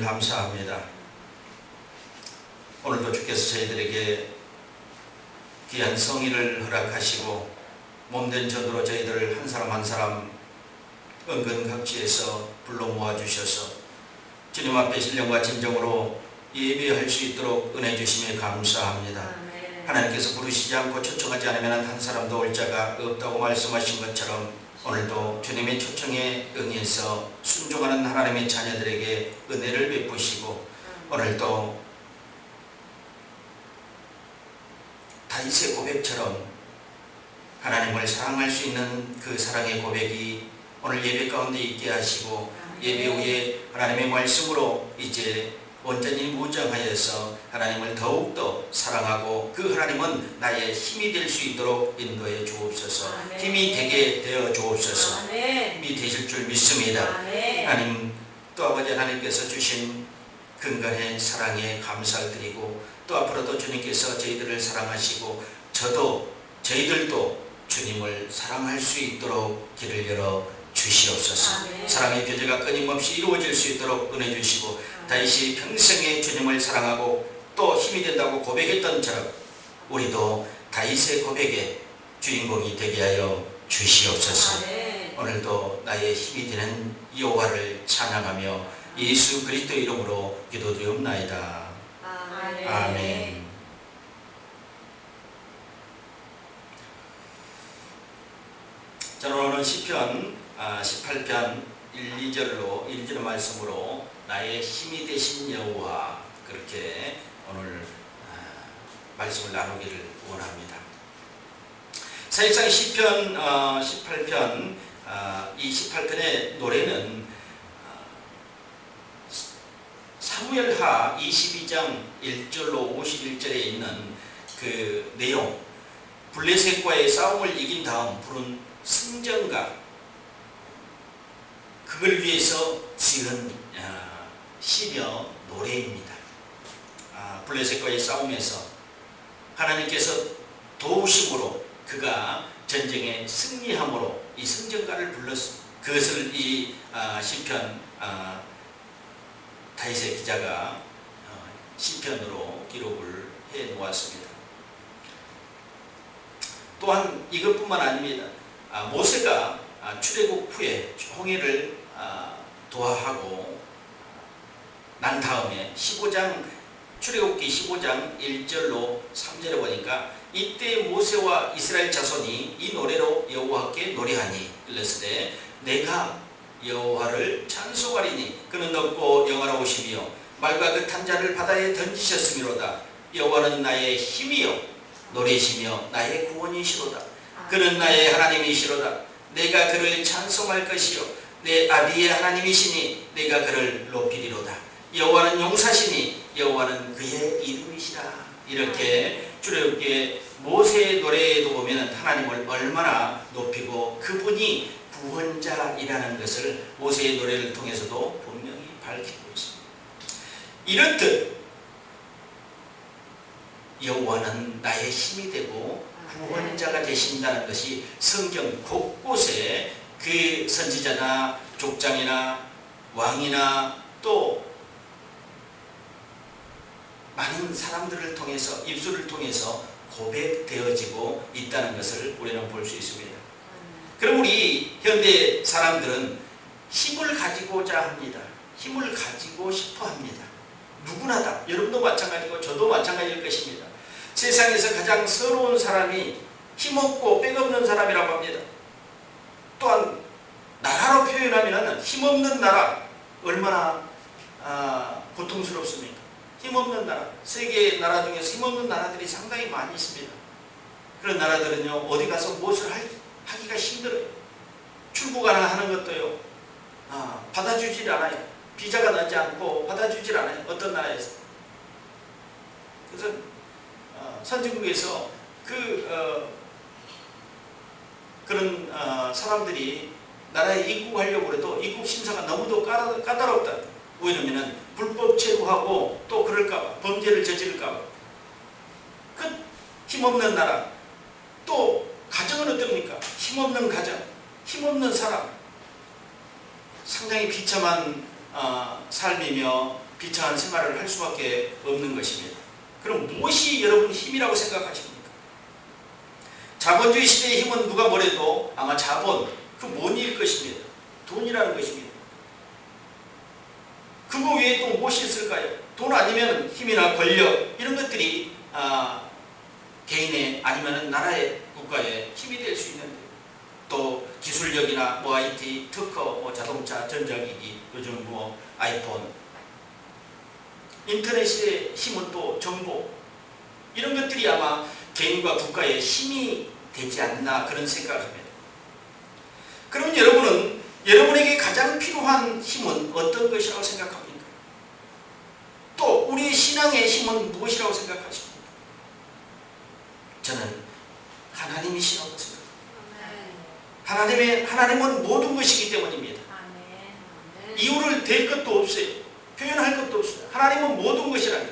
감사합니다. 오늘도 주께서 저희들에게 귀한 성의를 허락하시고 몸된 전으로 저희들을 한 사람 한 사람 은근각지에서 불러 모아주셔서 주님 앞에 신령과 진정으로 예배할 수 있도록 은혜 주심에 감사합니다. 하나님께서 부르시지 않고 초청하지 않으면 한 사람도 올 자가 없다고 말씀하신 것처럼 오늘도 주님의 초청에 응해서 순종하는 하나님의 자녀들에게 은혜를 베푸시고 오늘도 다윗의 고백처럼 하나님을 사랑할 수 있는 그 사랑의 고백이 오늘 예배 가운데 있게 하시고 예배 후에 하나님의 말씀으로 이제 온전히 무장하여서 하나님을 더욱더 사랑하고 그 하나님은 나의 힘이 될 수 있도록 인도해 주옵소서. 힘이 되게 되어 주옵소서. 힘이 되실 줄 믿습니다. 하나님 또 아버지 하나님께서 주신 근간의 사랑에 감사를 드리고 또 앞으로도 주님께서 저희들을 사랑하시고 저희들도 주님을 사랑할 수 있도록 길을 열어 주시옵소서. 사랑의 교제가 끊임없이 이루어질 수 있도록 은혜 주시고 다윗이 평생에 주님을 사랑하고 또 힘이 된다고 고백했던 처럼 우리도 다윗의 고백의 주인공이 되게 하여 주시옵소서. 오늘도 나의 힘이 되는 여호와를 찬양하며 예수 그리스도의 이름으로 기도드리옵나이다. 아멘. 저는 오늘 시편 18편 1, 2절로 1절의 말씀으로 나의 힘이 되신 여호와 그렇게 오늘 말씀을 나누기를 원합니다. 사실상 시편 18편 이 18편의 노래는 사무엘하 22장 1절로 51절에 있는 그 내용 블레셋과의 싸움을 이긴 다음 부른 승전가 그걸 위해서 지은 시며 노래입니다. 블레셋과의 싸움에서 하나님께서 도우심으로 그가 전쟁에 승리함으로 이 승전가를 불렀습니다. 그것을 이 시편 다윗의 기자가 시편으로 기록을 해 놓았습니다. 또한 이것뿐만 아닙니다. 모세가 출애굽 후에 홍해를 도하하고 난 다음에 출애굽기 15장 1절로 3절에 보니까 이때 모세와 이스라엘 자손이 이 노래로 여호와께 노래하니 일렀으되 내가 여호와를 찬송하리니 그는 높고 영화로우시며 말과 그 탄자를 바다에 던지셨음이로다. 여호와는 나의 힘이요 노래시며 나의 구원이시로다. 그는 나의 하나님이시로다. 내가 그를 찬송할 것이요 내 아비의 하나님이시니 내가 그를 높이리로다. 여호와는 용사시니 여호와는 그의 이름이시라. 이렇게 출애굽기의 모세의 노래에도 보면 하나님을 얼마나 높이고 그분이 구원자이라는 것을 모세의 노래를 통해서도 분명히 밝히고 있습니다. 이렇듯 여호와는 나의 힘이 되고 구원자가 되신다는 것이 성경 곳곳에 그 선지자나 족장이나 왕이나 또 많은 사람들을 통해서 입술을 통해서 고백되어지고 있다는 것을 우리는 볼 수 있습니다. 그럼 우리 현대 사람들은 힘을 가지고자 합니다. 힘을 가지고 싶어 합니다. 누구나 다 여러분도 마찬가지고 저도 마찬가지일 것입니다. 세상에서 가장 서러운 사람이 힘없고 백없는 사람이라고 합니다. 또한 나라로 표현하면 힘없는 나라 얼마나 고통스럽습니까? 힘없는 나라, 세계 나라 중에서 힘없는 나라들이 상당히 많이 있습니다. 그런 나라들은요 어디 가서 무엇을 하기가 힘들어요. 출국하나 하는 것도요 받아주질 않아요. 비자가 나지 않고 받아주질 않아요. 어떤 나라에서. 그래서 선진국에서 그런 사람들이 나라에 입국하려고 해도 입국 심사가 너무도 까다롭다. 왜냐면 불법 체류하고 또 그럴까봐 범죄를 저지를까봐. 그 힘없는 나라. 또 가정은 어떻습니까? 힘없는 가정, 힘없는 사람. 상당히 비참한 삶이며 비참한 생활을 할 수밖에 없는 것입니다. 그럼 무엇이 여러분 힘이라고 생각하십니까? 자본주의 시대의 힘은 누가 뭐래도 아마 자본, 그 뭔일 것입니다. 돈이라는 것입니다. 그거 외에 또 무엇이 있을까요? 돈 아니면 힘이나 권력 이런 것들이 개인의 아니면 나라의 국가의 힘이 될 수 있는데, 또 기술력이나 뭐 IT, 특허, 뭐 자동차, 전자기기, 요즘 뭐 아이폰, 인터넷의 힘은 또 정보, 이런 것들이 아마 개인과 국가의 힘이 되지 않나 그런 생각을 합니다. 그럼 여러분은 여러분에게 가장 필요한 힘은 어떤 것이라고 생각합니까? 또 우리의 신앙의 힘은 무엇이라고 생각하십니까? 저는 하나님이시라고 생각합니다. 하나님은 모든 것이기 때문입니다. 이유를 댈 것도 없어요. 표현할 것도 없어요. 하나님은 모든 것이라니,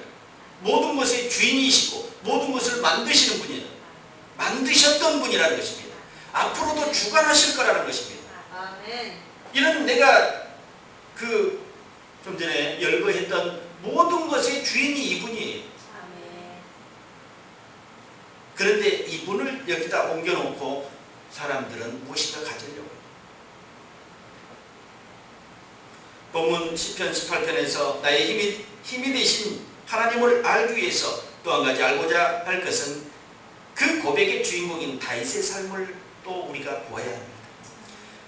모든 것의 주인이시고 모든 것을 만드시는 분이다. 만드셨던 분이라는 것입니다. 앞으로도 주관하실 거라는 것입니다. 이런 내가 좀 전에 열거했던 모든 것의 주인이 이분이에요. 그런데 이분을 여기다 옮겨놓고 사람들은 무엇인가 가지려고 해요. 본문 시편 18편에서 나의 힘이 되신 하나님을 알기 위해서 또 한 가지 알고자 할 것은 그 고백의 주인공인 다윗의 삶을 또 우리가 보아야 합니다.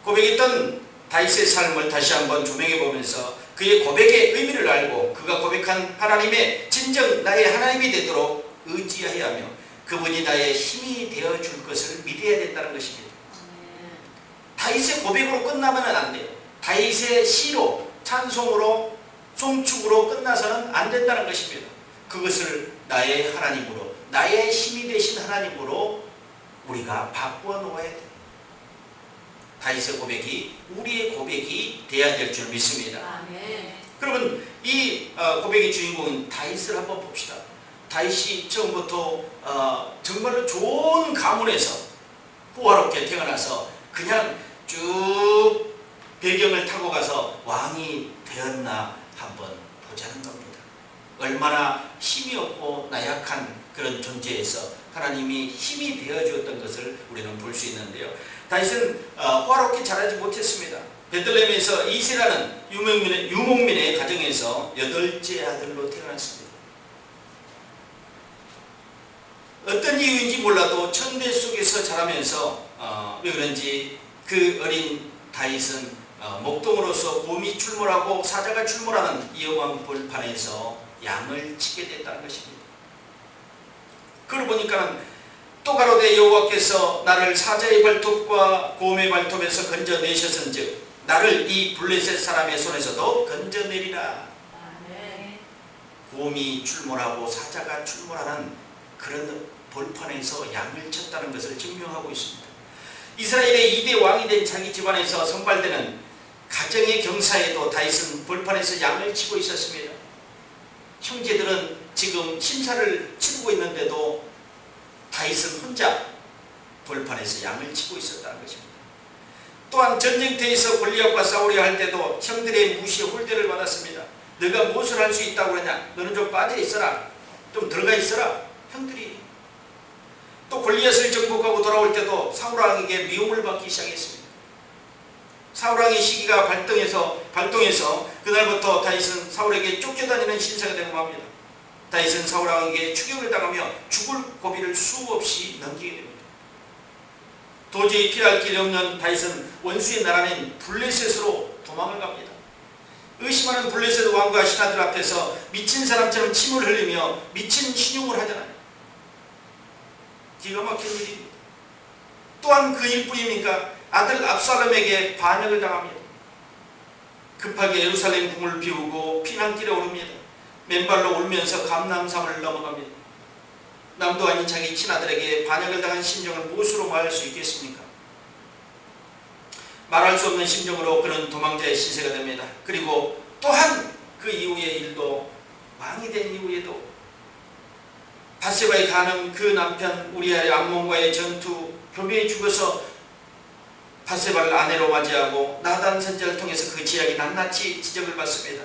고백했던 다윗의 삶을 다시 한번 조명해 보면서 그의 고백의 의미를 알고 그가 고백한 하나님의 진정 나의 하나님이 되도록 의지해야 하며 그분이 나의 힘이 되어줄 것을 믿어야 된다는 것입니다. 다윗의 고백으로 끝나면 안 돼요. 다윗의 시로, 찬송으로, 송축으로 끝나서는 안 된다는 것입니다. 그것을 나의 하나님으로, 나의 힘이 되신 하나님으로 우리가 바꾸어 놓아야 돼요. 다윗의 고백이 우리의 고백이 되어야 될 줄 믿습니다. 그러면 이 고백의 주인공은 다윗을 한번 봅시다. 다윗이 처음부터 정말로 좋은 가문에서 호화롭게 태어나서 그냥 쭉 배경을 타고 가서 왕이 되었나 한번 보자는 겁니다. 얼마나 힘이 없고 나약한 그런 존재에서 하나님이 힘이 되어주었던 것을 우리는 볼 수 있는데요. 다윗은 호화롭게 자라지 못했습니다. 베들레헴에서 이세라는 유목민의 가정에서 8째 아들로 태어났습니다. 어떤 이유인지 몰라도 천대 속에서 자라면서 왜 그런지 그 어린 다윗은 목동으로서 곰이 출몰하고 사자가 출몰하는 여호와 벌판에서 양을 치게 됐다는 것입니다. 그걸 보니까 또 가로되 여호와께서 나를 사자의 발톱과 곰의 발톱에서 건져내셨은즉 나를 이 블레셋 사람의 손에서도 건져내리라. 곰이 출몰하고 사자가 출몰하는 그런 벌판에서 양을 쳤다는 것을 증명하고 있습니다. 이스라엘의 2대 왕이 된 자기 집안에서 선발되는 가정의 경사에도 다윗은 벌판에서 양을 치고 있었습니다. 형제들은 지금 심사를 치르고 있는데도 다윗은 혼자 벌판에서 양을 치고 있었다는 것입니다. 또한 전쟁터에서 골리앗과 싸우려 할 때도 형들의 무시에 홀대를 받았습니다. 너가 무엇을 할 수 있다고 그러냐? 너는 좀 빠져 있어라. 좀 들어가 있어라. 형들이. 또 골리앗을 정복하고 돌아올 때도 사울왕에게 미움을 받기 시작했습니다. 사울왕의 시기가 발동해서 그날부터 다윗은 사울에게 쫓겨다니는 신세가 되고 맙니다. 다윗은 사울왕에게 추격을 당하며 죽을 고비를 수없이 넘기게 됩니다. 도저히 피할 길이 없는 다윗은 원수의 나라인 블레셋으로 도망을 갑니다. 의심하는 블레셋 왕과 신하들 앞에서 미친 사람처럼 침을 흘리며 미친 신용을 하잖아요. 기가 막힌 일입니다. 또한 그 일뿐입니까? 아들 압살롬에게 반역을 당합니다. 급하게 예루살렘 궁을 비우고 피난길에 오릅니다. 맨발로 울면서 감람산을 넘어갑니다. 남도 아닌 자기 친아들에게 반역을 당한 심정을 무엇으로 말할 수 있겠습니까? 말할 수 없는 심정으로 그는 도망자의 시세가 됩니다. 그리고 또한 그 이후의 일도 왕이 된 이후에도 바세바에 가는 그 남편 우리아의 암몬과의 전투, 교배에 죽어서 바세바를 아내로 맞이하고 나단 선지자를 통해서 그 지략이 낱낱이 지적을 받습니다.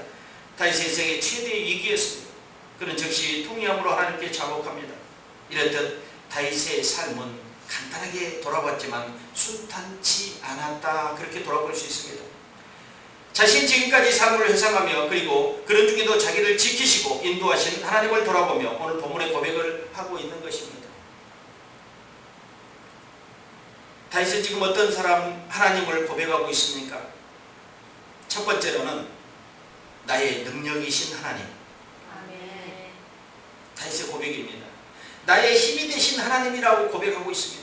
다윗의 인생의 최대의 위기였습니다. 그는 즉시 통이함으로 하나님께 자복합니다. 이렇듯 다윗의 삶은 간단하게 돌아봤지만 순탄치 않았다, 그렇게 돌아볼 수 있습니다. 자신 지금까지 삶을 회상하며 그리고 그런 중에도 자기를 지키시고 인도하신 하나님을 돌아보며 오늘 본문의 고백을 하고 있는 것입니다. 다윗은 지금 어떤 사람 하나님을 고백하고 있습니까? 첫 번째로는 나의 능력이신 하나님. 아멘. 다윗의 고백입니다. 나의 힘이 되신 하나님이라고 고백하고 있습니다.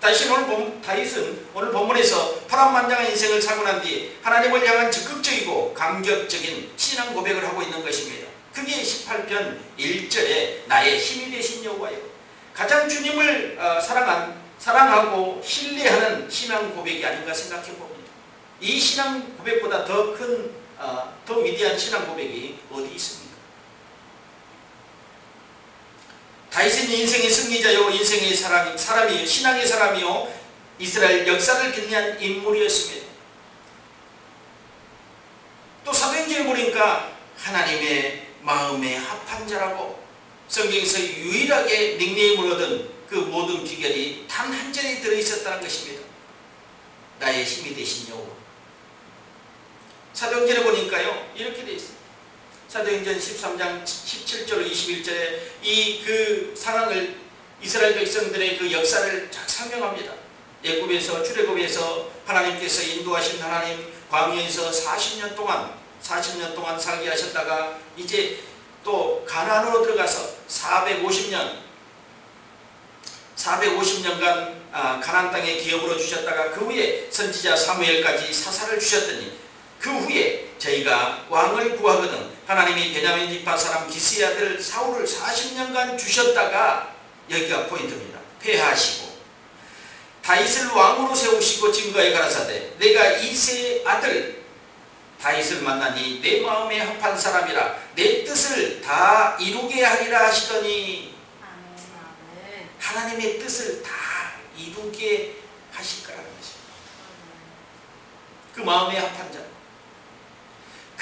다윗은 오늘 본문에서 파란만장한 인생을 살고 난 뒤 하나님을 향한 적극적이고 감격적인 신앙 고백을 하고 있는 것입니다. 그게 18편 1절에 나의 힘이 되신 여호와여. 가장 주님을 사랑하고 신뢰하는 신앙 고백이 아닌가 생각해 봅니다. 이 신앙 고백보다 더 위대한 신앙 고백이 어디 있습니까? 다윗은 인생의 승리자요, 인생의 사람이요, 신앙의 사람이요, 이스라엘 역사를 빛낸 인물이었습니다. 또 사도행전에 보니까 하나님의 마음에 합한 자라고 성경에서 유일하게 닉네임을 얻은 그 모든 비결이 단 한 절에 들어있었다는 것입니다. 나의 힘이 되신 여호와. 사도행전에 보니까요 이렇게 되어 있습니다. 사도행전 13장 17절 21절에 그 상황을, 이스라엘 백성들의 그 역사를 쫙 설명합니다. 애굽에서 출애굽에서 하나님께서 인도하신 하나님, 광야에서 40년 동안 살게 하셨다가 이제 또 가나안으로 들어가서 450년간 가나안 땅에 기업으로 주셨다가 그 후에 선지자 사무엘까지 사사를 주셨더니 그 후에 저희가 왕을 구하거든 하나님이 베냐민 지파 사람 기스의 아들 사울을 40년간 주셨다가, 여기가 포인트입니다. 폐하시고 다윗을 왕으로 세우시고 증거에 가라사대 내가 이새의 아들 다윗을 만나니 내 마음에 합한 사람이라 내 뜻을 다 이루게 하리라 하시더니, 아멘. 하나님의 뜻을 다 이루게 하실 거라는 것입니다. 그 마음에 합한 자.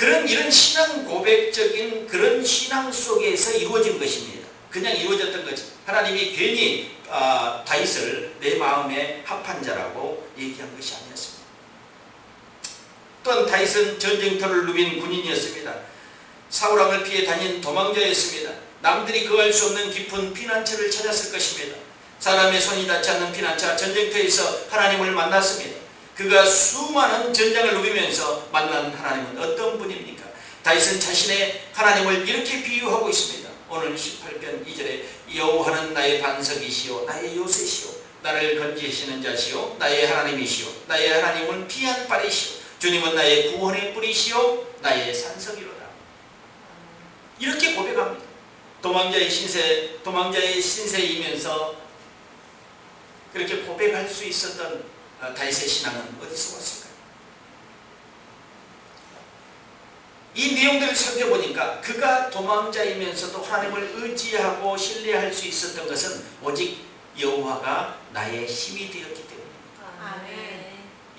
이런 신앙 고백적인 그런 신앙 속에서 이루어진 것입니다. 그냥 이루어졌던 거지. 하나님이 괜히 다윗을 내 마음에 합한 자라고 얘기한 것이 아니었습니다. 또한 다윗은 전쟁터를 누빈 군인이었습니다. 사울왕을 피해 다닌 도망자였습니다. 남들이 거할 수 없는 깊은 피난처를 찾았을 것입니다. 사람의 손이 닿지 않는 피난처, 전쟁터에서 하나님을 만났습니다. 그가 수많은 전장을 누비면서 만난 하나님은 어떤 분입니까? 다윗은 자신의 하나님을 이렇게 비유하고 있습니다. 오늘 18편 2절에 여호와는 나의 반석이시오, 나의 요새시오, 나를 건지시는 자시오, 나의 하나님이시오, 나의 하나님은 피한 발이시오, 주님은 나의 구원의 뿌리시오, 나의 산성이로다. 이렇게 고백합니다. 도망자의 신세이면서 그렇게 고백할 수 있었던 다윗의 신앙은 어디서 왔을까요? 이 내용들을 살펴보니까 그가 도망자이면서도 하나님을 의지하고 신뢰할 수 있었던 것은 오직 여호와가 나의 힘이 되었기 때문입니다. 아멘.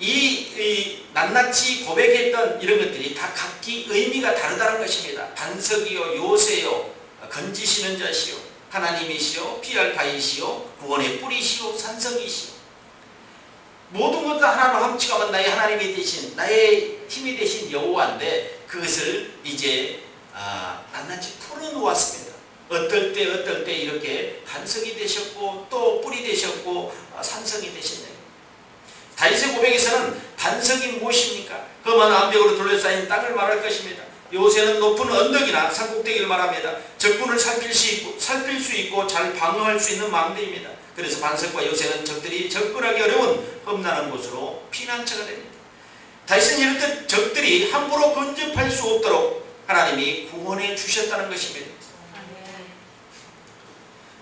이 낱낱이 고백했던 이런 것들이 다 각기 의미가 다르다는 것입니다. 반석이요, 요새요, 건지시는 자시요, 하나님이시요, 피할 바이시요, 구원의 뿌리시요, 산성이시요. 모든 것도 하나로 합치가면 나의 하나님이 되신, 나의 힘이 되신 여호와인데 그것을 이제 낱낱이 풀어놓았습니다. 어떨 때 이렇게 반석이 되셨고 또 뿔이 되셨고 산성이 되셨네요. 다윗의 고백에서는 반석이 무엇입니까? 험한 암벽으로 둘러싸인 땅을 말할 것입니다. 요새는 높은 언덕이나 산꼭대기를 말합니다. 적군을 살필 수 있고 잘 방어할 수 있는 망대입니다. 그래서 반석과 요새는 적들이 접근하기 어려운 험난한 곳으로 피난처가 됩니다. 다윗은 이렇듯 적들이 함부로 근접할 수 없도록 하나님이 구원해 주셨다는 것입니다.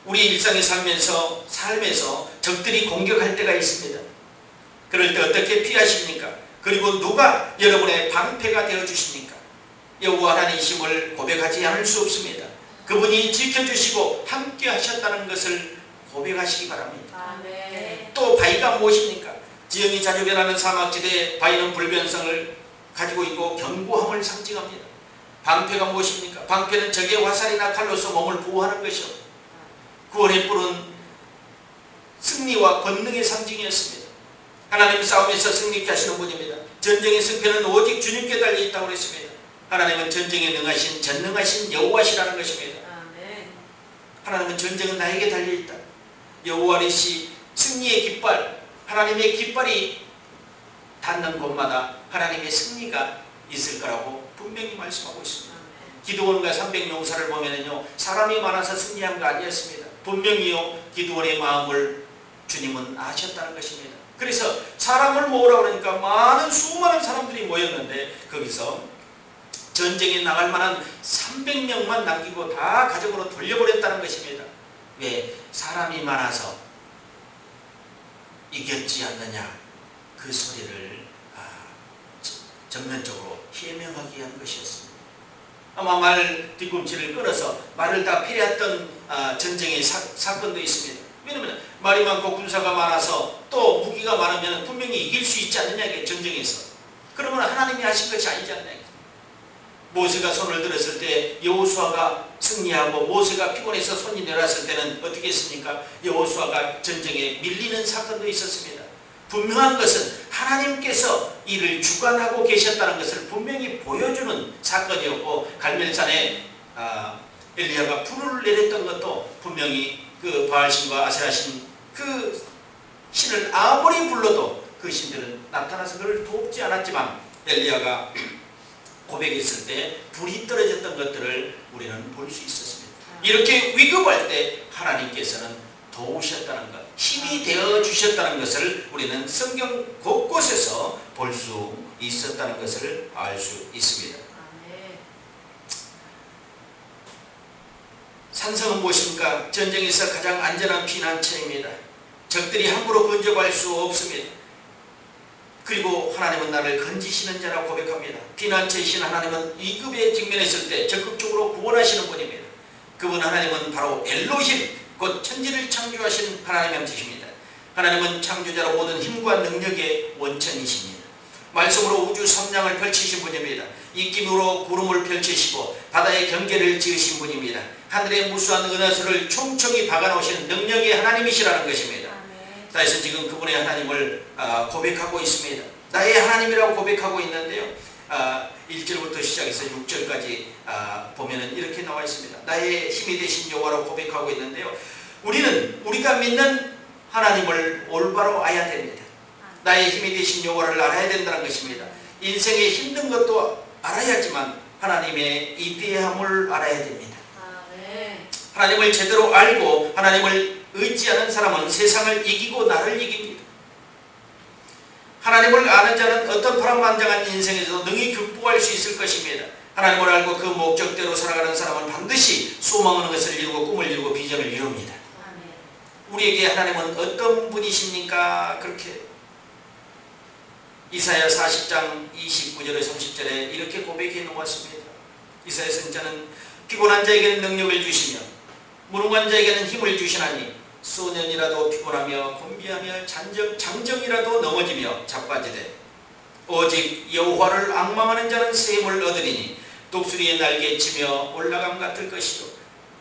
우리 일상의 삶에서 적들이 공격할 때가 있습니다. 그럴 때 어떻게 피하십니까? 그리고 누가 여러분의 방패가 되어 주십니까? 여호와 하나님이심을 고백하지 않을 수 없습니다. 그분이 지켜주시고 함께 하셨다는 것을 고백하시기 바랍니다. 아멘. 또 바위가 무엇입니까? 지형이 자주 변하는 사막지대에 바위는 불변성을 가지고 있고 견고함을 상징합니다. 방패가 무엇입니까? 방패는 적의 화살이나 칼로서 몸을 보호하는 것이요, 구원의 뿔은 승리와 권능의 상징이었습니다. 하나님은 싸움에서 승리케 하시는 분입니다. 전쟁의 승패는 오직 주님께 달려있다고 그랬습니다. 하나님은 전쟁에 능하신 전능하신 여호와시라는 것입니다. 하나님은 전쟁은 나에게 달려있다. 여호와 닛이 승리의 깃발, 하나님의 깃발이 닿는 곳마다 하나님의 승리가 있을 거라고 분명히 말씀하고 있습니다. 기드온과 300용사를 보면은요, 사람이 많아서 승리한 거 아니었습니다. 분명히요, 기드온의 마음을 주님은 아셨다는 것입니다. 그래서 사람을 모으라고 그러니까 많은 수많은 사람들이 모였는데 거기서 전쟁에 나갈 만한 300명만 남기고 다 가족으로 돌려보냈다는 것입니다. 왜? 사람이 많아서 이겼지 않느냐, 그 소리를 전면적으로 해명하기 위한 것이었습니다. 아마 말 뒤꿈치를 끊어서 말을 다 패했던 전쟁의 사건도 있습니다. 왜냐하면 말이 많고 군사가 많아서 또 무기가 많으면 분명히 이길 수 있지 않느냐, 전쟁에서. 그러면 하나님이 하신 것이 아니지 않느냐. 모세가 손을 들었을 때 여호수아가 승리하고, 모세가 피곤해서 손이 내려왔을 때는 어떻게 했습니까? 여호수아가 전쟁에 밀리는 사건도 있었습니다. 분명한 것은 하나님께서 이를 주관하고 계셨다는 것을 분명히 보여주는 사건이었고, 갈멜산에 엘리야가 불을 내렸던 것도 분명히 그 바알신과 아세라신 그 신을 아무리 불러도 그 신들은 나타나서 그를 돕지 않았지만, 엘리야가 고백했을 때 불이 떨어졌던 것들을 우리는 볼 수 있었습니다. 이렇게 위급할 때 하나님께서는 도우셨다는 것, 힘이 되어 주셨다는 것을 우리는 성경 곳곳에서 볼 수 있었다는 것을 알 수 있습니다. 산성은 무엇입니까? 전쟁에서 가장 안전한 피난처입니다. 적들이 함부로 근접할 수 없습니다. 그리고 하나님은 나를 건지시는 자라고 고백합니다. 피난처이신 하나님은 위급에 직면했을 때 적극적으로 구원하시는 분입니다. 그분 하나님은 바로 엘로힘, 곧 천지를 창조하신 하나님의 뜻입니다. 하나님은 창조자로 모든 힘과 능력의 원천이십니다. 말씀으로 우주 성량을 펼치신 분입니다. 입김으로 구름을 펼치시고 바다의 경계를 지으신 분입니다. 하늘의 무수한 은하수를 총총히 박아놓으신 능력의 하나님이시라는 것입니다. 다윗은 지금 그분의 하나님을 고백하고 있습니다. 나의 하나님이라고 고백하고 있는데요, 1절부터 시작해서 6절까지 보면은 이렇게 나와 있습니다. 나의 힘이 되신 여호와라고 고백하고 있는데요, 우리가 믿는 하나님을 올바로 알아야 됩니다. 나의 힘이 되신 여호와를 알아야 된다는 것입니다. 인생에 힘든 것도 알아야지만 하나님의 이대함을 알아야 됩니다. 하나님을 제대로 알고 하나님을 의지하는 사람은 세상을 이기고 나를 이깁니다. 하나님을 아는 자는 어떤 파란만장한 인생에서도 능히 극복할 수 있을 것입니다. 하나님을 알고 그 목적대로 살아가는 사람은 반드시 소망하는 것을 이루고 꿈을 이루고 비전을 이룹니다. 우리에게 하나님은 어떤 분이십니까? 그렇게 이사야 40장 29절에 30절에 이렇게 고백해 놓았습니다. 이사야 선지자는 피곤한 자에게는 능력을 주시며 무능한 자에게는 힘을 주시나니 소년이라도 피곤하며 곤비하며 장정이라도 넘어지며 자빠지되 오직 여호와를 앙망하는 자는 새 힘을 얻으리니 독수리의 날개 치며 올라감 같을 것이요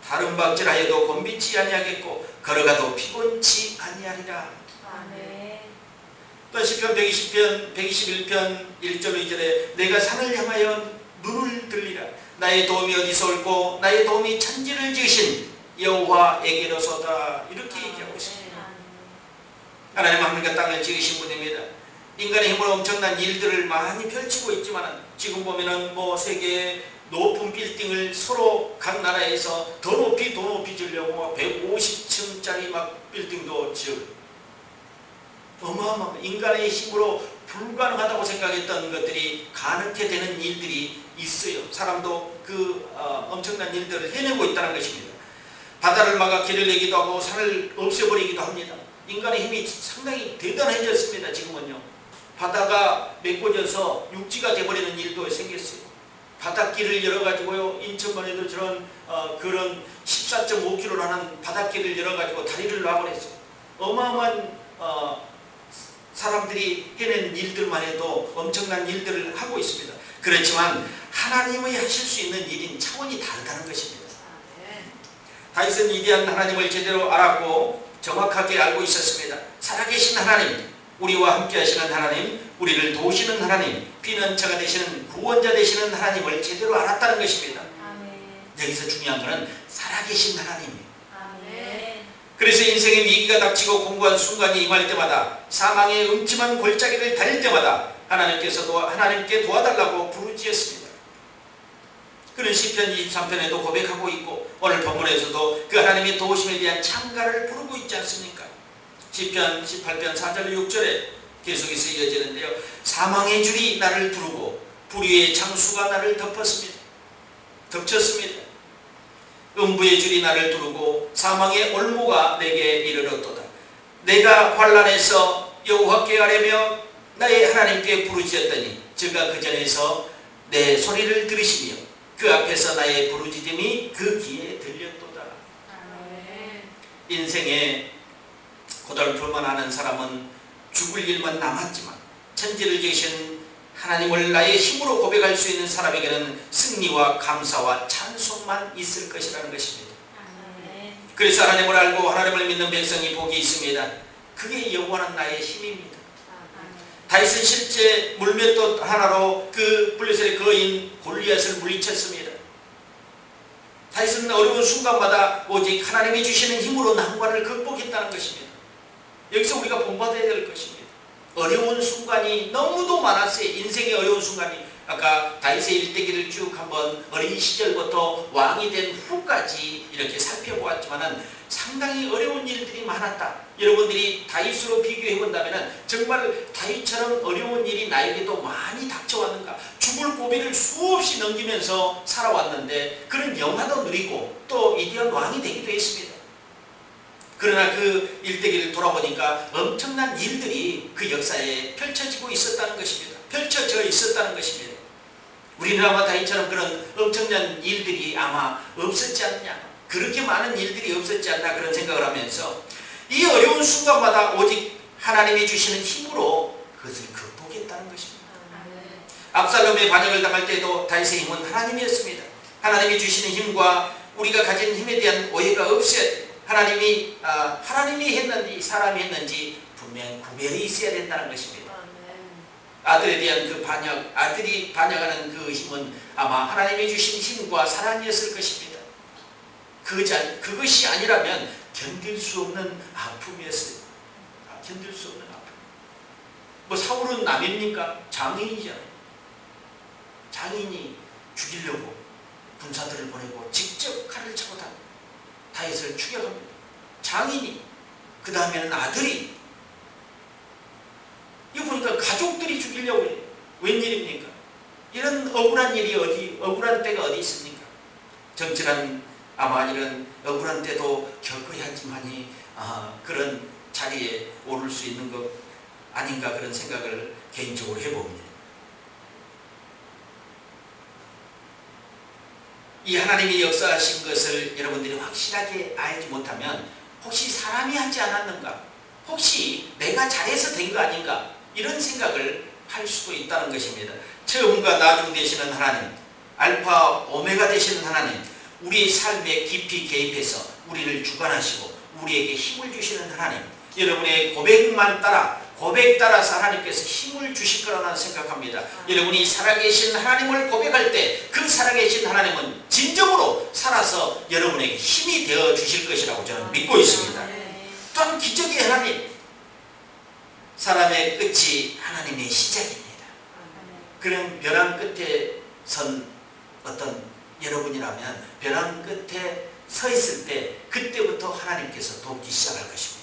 다른 박질하여도 곤비치 아니하겠고 걸어가도 피곤치 아니하리라. 또 시편 121편 1절 2절에 내가 산을 향하여 눈을 들리라. 나의 도움이 어디서 올고 나의 도움이 천지를 지으신 여호와에게로소다. 이렇게 얘기하고 있습니다. 하나님 하늘과 땅을 지으신 분입니다. 인간의 힘으로 엄청난 일들을 많이 펼치고 있지만 지금 보면은 세계의 높은 빌딩을 서로 각 나라에서 더 높이 지으려고 150층짜리 막 빌딩도 지으고 어마어마한 인간의 힘으로 불가능하다고 생각했던 것들이 가능케 되는 일들이 있어요. 사람도 그 엄청난 일들을 해내고 있다는 것입니다. 바다를 막아 길을 내기도 하고 산을 없애버리기도 합니다. 인간의 힘이 상당히 대단해졌습니다. 지금은요. 바다가 메꿔져서 육지가 돼버리는 일도 생겼어요. 바닷길을 열어가지고요, 인천번에도 그런 14.5km라는 바닷길을 열어가지고 다리를 놔버렸어요. 어마어마한 사람들이 해낸 일들만 해도 엄청난 일들을 하고 있습니다. 그렇지만 하나님의 하실 수 있는 일인 차원이 다르다는 것입니다. 다윗은 위대한 하나님을 제대로 알았고 정확하게 알고 있었습니다. 살아계신 하나님, 우리와 함께 하시는 하나님, 우리를 도우시는 하나님, 피난처가 되시는 구원자 되시는 하나님을 제대로 알았다는 것입니다. 여기서 중요한 것은 살아계신 하나님이에요. 그래서 인생의 위기가 닥치고 공고한 순간이 임할 때마다, 사망의 음침한 골짜기를 달릴 때마다 하나님께서도 하나님께 도와달라고 부르짖었습니다. 그런 시편 23편에도 고백하고 있고 오늘 본문에서도 그 하나님의 도우심에 대한 찬가를 부르고 있지 않습니까? 시편 18편 4절 6절에 계속해서 이어지는데요. 사망의 줄이 나를 두르고 불의의 장수가 나를 덮쳤습니다. 음부의 줄이 나를 두르고 사망의 올무가 내게 이르렀도다. 내가 환난에서 여호와께 아뢰며 나의 하나님께 부르짖었더니 저가 그 전에서 내 소리를 들으시며 그 앞에서 나의 부르짖음이 그 귀에 들렸도다. 인생에 고달플만 하는 사람은 죽을 일만 남았지만 천지를 지으신 하나님을 나의 힘으로 고백할 수 있는 사람에게는 승리와 감사와 찬송만 있을 것이라는 것입니다. 그래서 하나님을 알고 하나님을 믿는 백성이 복이 있습니다. 그게 영원한 나의 힘입니다. 다윗은 실제 물맷돌 하나로 그 블레셋의 거인 골리앗을 물리쳤습니다. 다윗은 어려운 순간마다 오직 하나님이 주시는 힘으로 난관을 극복했다는 것입니다. 여기서 우리가 본받아야 될 것입니다. 어려운 순간이 너무도 많았어요. 인생의 어려운 순간이. 아까 다윗의 일대기를 쭉 한번 어린 시절부터 왕이 된 후까지 이렇게 살펴보았지만 상당히 어려운 일들이 많았다. 여러분들이 다윗으로 비교해 본다면 정말 다윗처럼 어려운 일이 나에게도 많이 닥쳐왔는가. 죽을 고비를 수없이 넘기면서 살아왔는데 그런 영화도 누리고 또 위대한 왕이 되기도 했습니다. 그러나 그 일대기를 돌아보니까 엄청난 일들이 그 역사에 펼쳐지고 있었다는 것입니다. 펼쳐져 있었다는 것입니다. 우리는 아마 다윗처럼 그런 엄청난 일들이 아마 없었지 않냐, 그렇게 많은 일들이 없었지 않나 그런 생각을 하면서 이 어려운 순간마다 오직 하나님이 주시는 힘으로 그것을 극복했다는 것입니다. 압살롬의 반역을 당할 때도 다윗의 힘은 하나님이었습니다. 하나님이 주시는 힘과 우리가 가진 힘에 대한 오해가 없어야 돼요. 하나님이 했는지 사람이 했는지 분명 구별이 있어야 된다는 것입니다. 아들에 대한 그 반역, 아들이 반역하는 그 힘은 아마 하나님이 주신 힘과 사랑이었을 것입니다. 그것이 아니라면 견딜 수 없는 아픔이었어요. 견딜 수 없는 아픔. 뭐 사울은 남입니까? 장인이잖아요. 장인이 죽이려고 군사들을 보내고 직접 칼을 차고 다윗을 추격합니다. 장인이, 그 다음에는 아들이. 이거 보니까 가족들이 죽이려고 해요. 웬일입니까? 이런 억울한 일이 억울한 때가 어디 있습니까? 정치란 아마 이런 억울한 때도 겪어야지만이 그런 자리에 오를 수 있는 것 아닌가 그런 생각을 개인적으로 해봅니다. 이 하나님이 역사하신 것을 여러분들이 확실하게 알지 못하면 혹시 사람이 하지 않았는가? 혹시 내가 잘해서 된 거 아닌가? 이런 생각을 할 수도 있다는 것입니다. 처음과 나중 되시는 하나님, 알파 오메가 되시는 하나님, 우리의 삶에 깊이 개입해서 우리를 주관하시고 우리에게 힘을 주시는 하나님, 여러분의 고백 따라서 하나님께서 힘을 주실 거라고 생각합니다. 여러분이 살아계신 하나님을 고백할 때 그 살아계신 하나님은 진정으로 살아서 여러분에게 힘이 되어 주실 것이라고 저는 믿고 있습니다. 또한 기적의 하나님, 사람의 끝이 하나님의 시작입니다. 그런 벼랑 끝에 선 어떤 여러분이라면 벼랑 끝에 서 있을 때 그때부터 하나님께서 돕기 시작할 것입니다.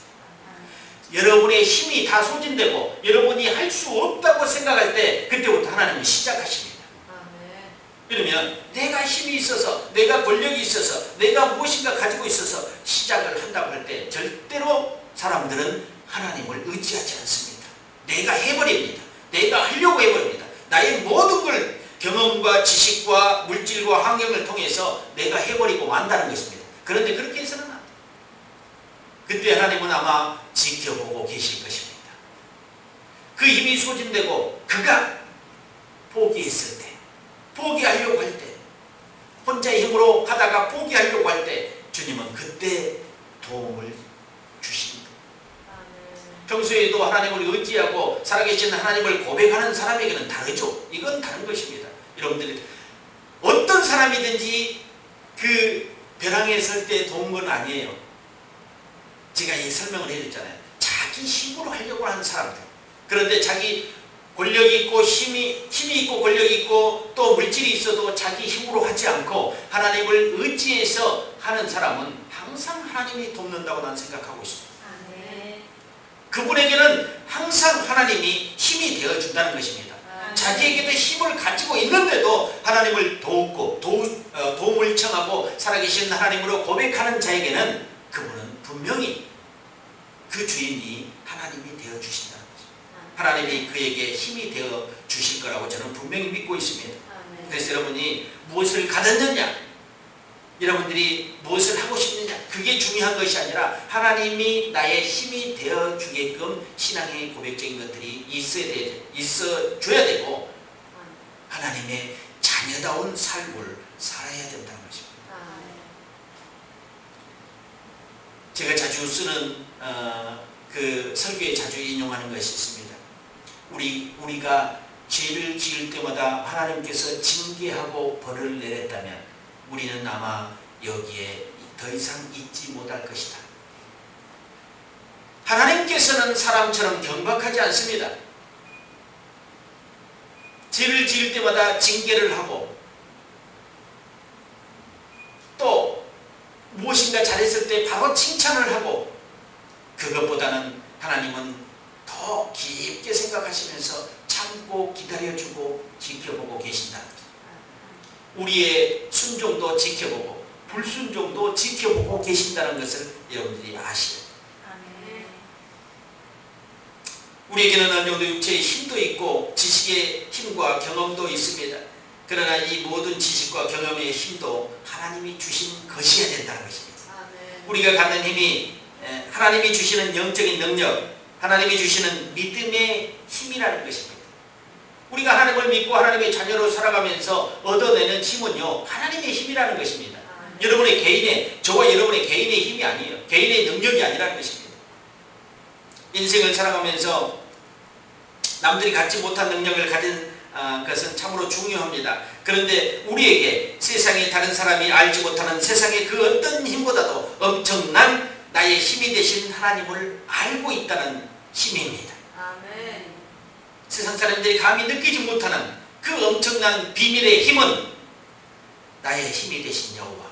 여러분의 힘이 다 소진되고 여러분이 할 수 없다고 생각할 때 그때부터 하나님은 시작하십니다. 그러면 내가 힘이 있어서, 내가 권력이 있어서, 내가 무엇인가 가지고 있어서 시작을 한다고 할 때 절대로 사람들은 하나님을 의지하지 않습니다. 내가 해버립니다. 내가 하려고 해버립니다. 나의 모든 걸 경험과 지식과 물질과 환경을 통해서 내가 해버리고 만다는 것입니다. 그런데 그렇게 해서는 안 돼요. 그때 하나님은 아마 지켜보고 계실 것입니다. 그 힘이 소진되고 그가 포기했을 때, 포기하려고 할 때, 혼자의 힘으로 하다가 포기하려고 할 때 주님은 그때 도움을 주십니다. 평소에도 하나님을 의지하고 살아계신 하나님을 고백하는 사람에게는 다르죠. 이건 다른 것입니다. 여러분들이 어떤 사람이든지 그 벼랑에 설 때 도운 건 아니에요. 제가 이 설명을 해줬잖아요. 자기 힘으로 하려고 하는 사람들. 그런데 자기 권력이 있고 힘이 있고 권력이 있고 또 물질이 있어도 자기 힘으로 하지 않고 하나님을 의지해서 하는 사람은 항상 하나님이 돕는다고 나는 생각하고 있습니다. 그분에게는 항상 하나님이 힘이 되어준다는 것입니다. 자기에게도 힘을 가지고 있는데도 하나님을 도움을 청하고 살아계신 하나님으로 고백하는 자에게는 그분은 분명히 그 주인이 하나님이 되어주신다는 것입니다. 하나님이 그에게 힘이 되어주실 거라고 저는 분명히 믿고 있습니다. 그래서 여러분이 무엇을 가졌느냐, 여러분들이 무엇을 하고 싶느냐, 그게 중요한 것이 아니라 하나님이 나의 힘이 되어주게끔 신앙의 고백적인 것들이 있어줘야 되고 하나님의 자녀다운 삶을 살아야 된다는 것입니다. 제가 자주 쓰는 그 설교에 자주 인용하는 것이 있습니다. 우리가 죄를 지을 때마다 하나님께서 징계하고 벌을 내렸다면 우리는 아마 여기에 더 이상 있지 못할 것이다. 하나님께서는 사람처럼 경박하지 않습니다. 죄를 지을 때마다 징계를 하고 또 무엇인가 잘했을 때 바로 칭찬을 하고 그것보다는 하나님은 더 깊게 생각하시면서 참고 기다려주고 지켜보고 계신다는 거죠. 우리의 순종도 지켜보고 불순종도 지켜보고 계신다는 것을 여러분들이 아시죠. 우리에게는 어느 정도 육체의 힘도 있고 지식의 힘과 경험도 있습니다. 그러나 이 모든 지식과 경험의 힘도 하나님이 주신 것이어야 된다는 것입니다. 우리가 갖는 힘이 하나님이 주시는 영적인 능력, 하나님이 주시는 믿음의 힘이라는 것입니다. 우리가 하나님을 믿고 하나님의 자녀로 살아가면서 얻어내는 힘은요, 하나님의 힘이라는 것입니다. 여러분의 개인의, 저와 여러분의 개인의 힘이 아니에요. 개인의 능력이 아니라는 것입니다. 인생을 살아가면서 남들이 갖지 못한 능력을 가진 것은 참으로 중요합니다. 그런데 우리에게 세상의 다른 사람이 알지 못하는 세상의 그 어떤 힘보다도 엄청난 나의 힘이 되신 하나님을 알고 있다는 힘입니다. 세상 사람들이 감히 느끼지 못하는 그 엄청난 비밀의 힘은 나의 힘이 되신 여호와.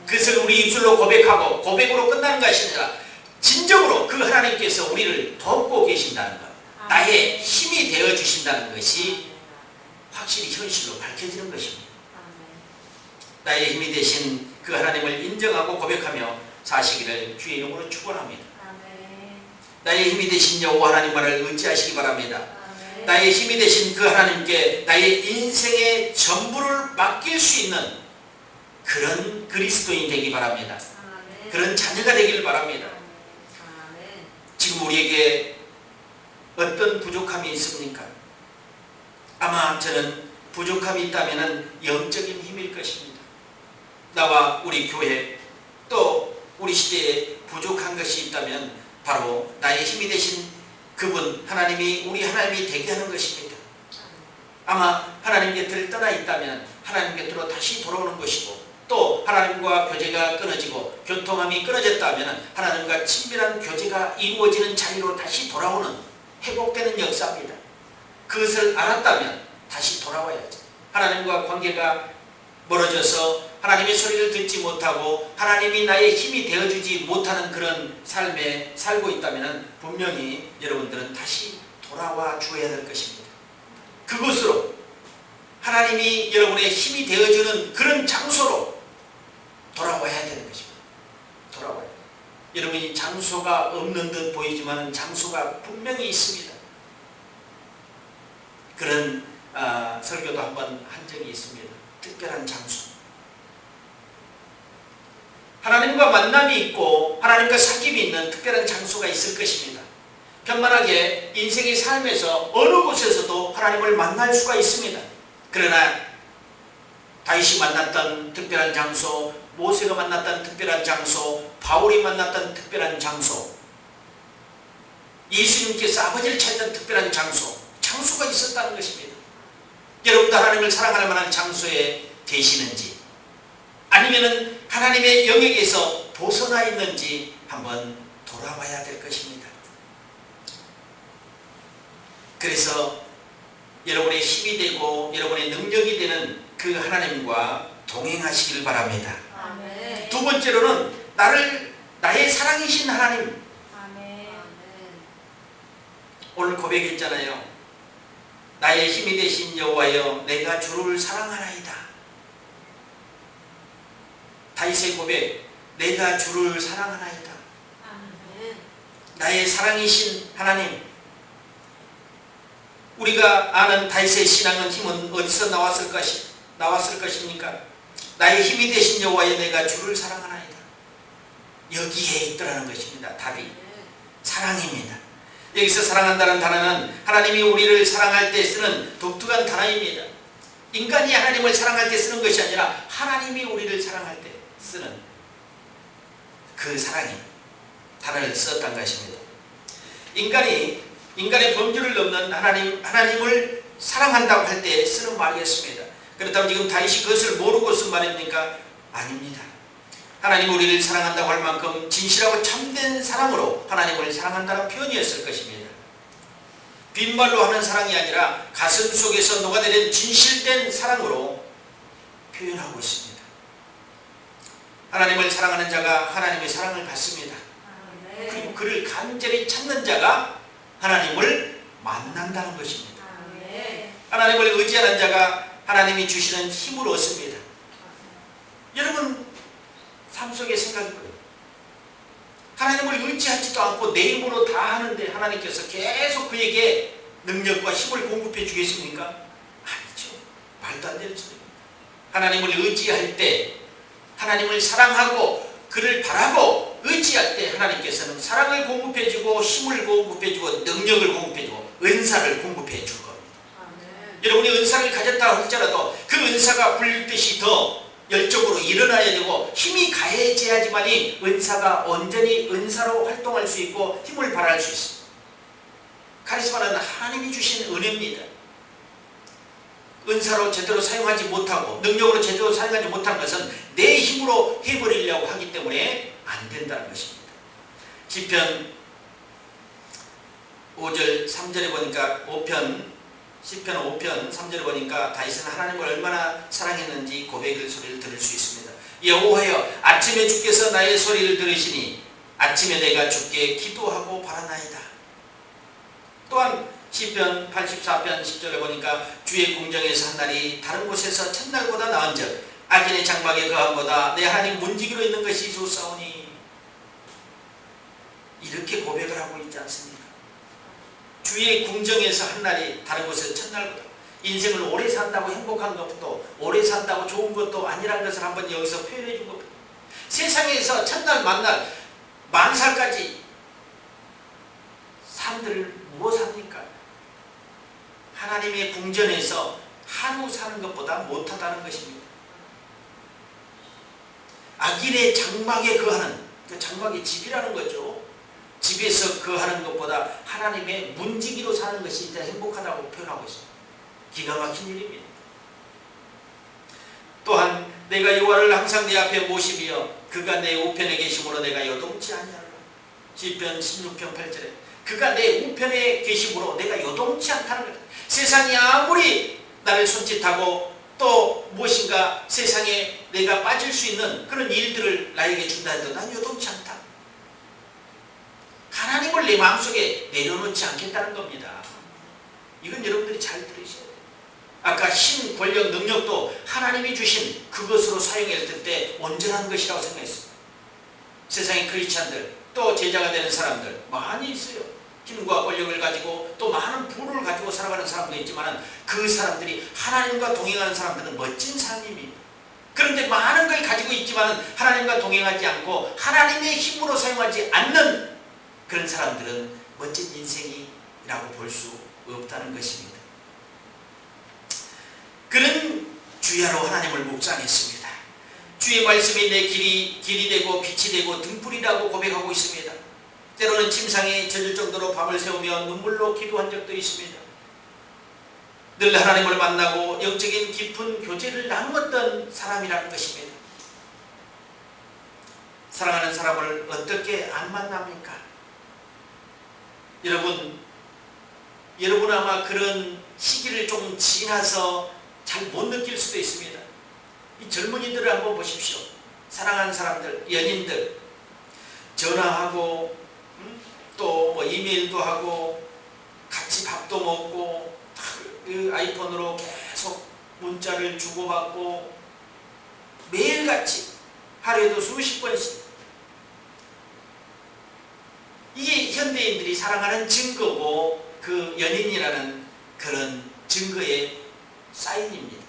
그것을 우리 입술로 고백하고 고백으로 끝나는 것이 아니라 진정으로 그 하나님께서 우리를 돕고 계신다는 것, 나의 힘이 되어주신다는 것이 확실히 현실로 밝혀지는 것입니다. 나의 힘이 되신 그 하나님을 인정하고 고백하며 사시기를 주의 이름으로 축원합니다. 나의 힘이 되신 여호와 하나님만을 의지하시기 바랍니다. 나의 힘이 되신 그 하나님께 나의 인생의 전부를 맡길 수 있는 그런 그리스도인 되기 바랍니다. 그런 자녀가 되기를 바랍니다. 지금 우리에게 어떤 부족함이 있습니까? 아마 저는 부족함이 있다면 영적인 힘일 것입니다. 나와 우리 교회 또 우리 시대에 부족한 것이 있다면 바로 나의 힘이 되신 그분 하나님이 우리 하나님이 되게 하는 것입니다. 아마 하나님 곁을 떠나 있다면 하나님 곁으로 다시 돌아오는 것이고 또 하나님과 교제가 끊어지고 교통함이 끊어졌다면 하나님과 친밀한 교제가 이루어지는 자리로 다시 돌아오는 회복되는 역사입니다. 그것을 알았다면 다시 돌아와야죠. 하나님과 관계가 멀어져서 하나님의 소리를 듣지 못하고 하나님이 나의 힘이 되어주지 못하는 그런 삶에 살고 있다면 분명히 여러분들은 다시 돌아와 주어야 될 것입니다. 그곳으로 하나님이 여러분의 힘이 되어주는 그런 장소로 돌아와야 되는 것입니다. 돌아와야 돼요. 여러분이 장소가 없는 듯 보이지만 장소가 분명히 있습니다. 그런 설교도 한번 한 적이 있습니다. 특별한 장소. 하나님과 만남이 있고 하나님과 사귐이 있는 특별한 장소가 있을 것입니다. 편만하게 인생의 삶에서 어느 곳에서도 하나님을 만날 수가 있습니다. 그러나 다윗이 만났던 특별한 장소, 모세가 만났던 특별한 장소, 바울이 만났던 특별한 장소, 예수님께서 아버지를 찾던 특별한 장소가 있었다는 것입니다. 여러분도 하나님을 사랑할 만한 장소에 계시는지 아니면은 하나님의 영역에서 벗어나 있는지 한번 돌아봐야 될 것입니다. 그래서 여러분의 힘이 되고 여러분의 능력이 되는 그 하나님과 동행하시길 바랍니다. 아멘. 두 번째로는 나의 사랑이신 하나님. 아멘. 오늘 고백했잖아요. 나의 힘이 되신 여호와여 내가 주를 사랑하나이다. 다윗의 고백, 내가 주를 사랑하나이다. 아멘. 나의 사랑이신 하나님. 우리가 아는 다윗의 신앙은 힘은 어디서 나왔을 것입니까? 나의 힘이 되신 여호와여 내가 주를 사랑하나이다. 여기에 있더라는 것입니다. 답이 사랑입니다. 여기서 사랑한다는 단어는 하나님이 우리를 사랑할 때 쓰는 독특한 단어입니다. 인간이 하나님을 사랑할 때 쓰는 것이 아니라 하나님이 우리를 사랑할 때 쓰는 그 사랑이 단어를 썼던 것입니다. 인간의 범주를 넘는 하나님을 사랑한다고 할 때 쓰는 말이었습니다. 그렇다면 지금 다윗이 그것을 모르고 쓴 말입니까? 아닙니다. 하나님이 우리를 사랑한다고 할 만큼 진실하고 참된 사랑으로 하나님을 사랑한다는 표현이었을 것입니다. 빈말로 하는 사랑이 아니라 가슴 속에서 녹아내린 진실된 사랑으로 표현하고 있습니다. 하나님을 사랑하는 자가 하나님의 사랑을 받습니다. 그리고 그를 간절히 찾는 자가 하나님을 만난다는 것입니다. 하나님을 의지하는 자가 하나님이 주시는 힘을 얻습니다. 여러분 삶 속에 생각이 거예요. 하나님을 의지하지도 않고 내 힘으로 다 하는데 하나님께서 계속 그에게 능력과 힘을 공급해 주겠습니까? 아니죠. 말도 안 되는 소리입니다. 하나님을 의지할 때, 하나님을 사랑하고 그를 바라고 의지할 때 하나님께서는 사랑을 공급해 주고 힘을 공급해 주고 능력을 공급해 주고 은사를 공급해 줄 겁니다. 여러분이 은사를 가졌다 할지라도 그 은사가 불듯이 더 열정으로 일어나야 되고 힘이 가해져야지만이 은사가 온전히 은사로 활동할 수 있고 힘을 발휘할 수 있습니다. 카리스마는 하나님이 주신 은혜입니다. 은사로 제대로 사용하지 못하고 능력으로 제대로 사용하지 못하는 것은 내 힘으로 해버리려고 하기 때문에 안 된다는 것입니다. 시편 5절 3절에 보니까 시편 5편 3절에 보니까 다윗은 하나님을 얼마나 사랑했는지 고백의 소리를 들을 수 있습니다. 여호와여 아침에 주께서 나의 소리를 들으시니 아침에 내가 주께 기도하고 바라나이다. 또한 시편 84편 10절에 보니까 주의 궁정에서 한 날이 다른 곳에서 첫날보다 나은즉 악인의 장막에 거함보다 내 하나님 문지기로 있는 것이 좋사오니. 이렇게 고백을 하고 있지 않습니까? 주의 궁정에서 한 날이 다른 곳에서 첫날보다. 인생을 오래 산다고 행복한 것도 오래 산다고 좋은 것도 아니라는 것을 한번 여기서 표현해 준 겁니다. 세상에서 첫날 만날 만살까지 사람들을 무엇 합니까? 하나님의 궁전에서 하루 사는 것보다 못하다는 것입니다. 악인의 장막에 거하는, 그 장막이 집이라는 거죠. 집에서 거하는 것보다 하나님의 문지기로 사는 것이 더 행복하다고 표현하고 있습니다. 기가 막힌 일입니다. 또한 내가 여호와를 항상 내 앞에 모시며 그가 내 우편에 계심으로 내가 요동치 아니하리라. 시편 16편 8절에 그가 내 우편에 계심으로 내가 요동치 않다는 거다. 세상이 아무리 나를 손짓하고 또 무엇인가 세상에 내가 빠질 수 있는 그런 일들을 나에게 준다 해도 난 요동치 않다. 하나님을 내 마음속에 내려놓지 않겠다는 겁니다. 이건 여러분들이 잘 들으셔야 돼요. 아까 힘, 권력, 능력도 하나님이 주신 그것으로 사용했을 때 온전한 것이라고 생각했습니다. 세상의 크리스찬들 또 제자가 되는 사람들 많이 있어요. 힘과 권력을 가지고 또 많은 부를 가지고 살아가는 사람도 있지만 그 사람들이 하나님과 동행하는 사람들은 멋진 사람입니다. 그런데 많은 걸 가지고 있지만 하나님과 동행하지 않고 하나님의 힘으로 사용하지 않는 그런 사람들은 멋진 인생이라고 볼 수 없다는 것입니다. 그는 주야로 하나님을 묵상했습니다. 주의 말씀이 내 길이 되고 빛이 되고 등불이라고 고백하고 있습니다. 때로는 침상에 젖을 정도로 밤을 새우며 눈물로 기도한 적도 있습니다. 늘 하나님을 만나고 영적인 깊은 교제를 나누었던 사람이라는 것입니다. 사랑하는 사람을 어떻게 안 만납니까? 여러분 아마 그런 시기를 좀 지나서 잘 못 느낄 수도 있습니다. 이 젊은이들을 한번 보십시오. 사랑하는 사람들, 연인들 전화하고 또 뭐 이메일도 하고 같이 밥도 먹고 그 아이폰으로 계속 문자를 주고받고 매일같이 하루에도 수십 번씩, 이게 현대인들이 사랑하는 증거고 그 연인이라는 그런 증거의 사인입니다.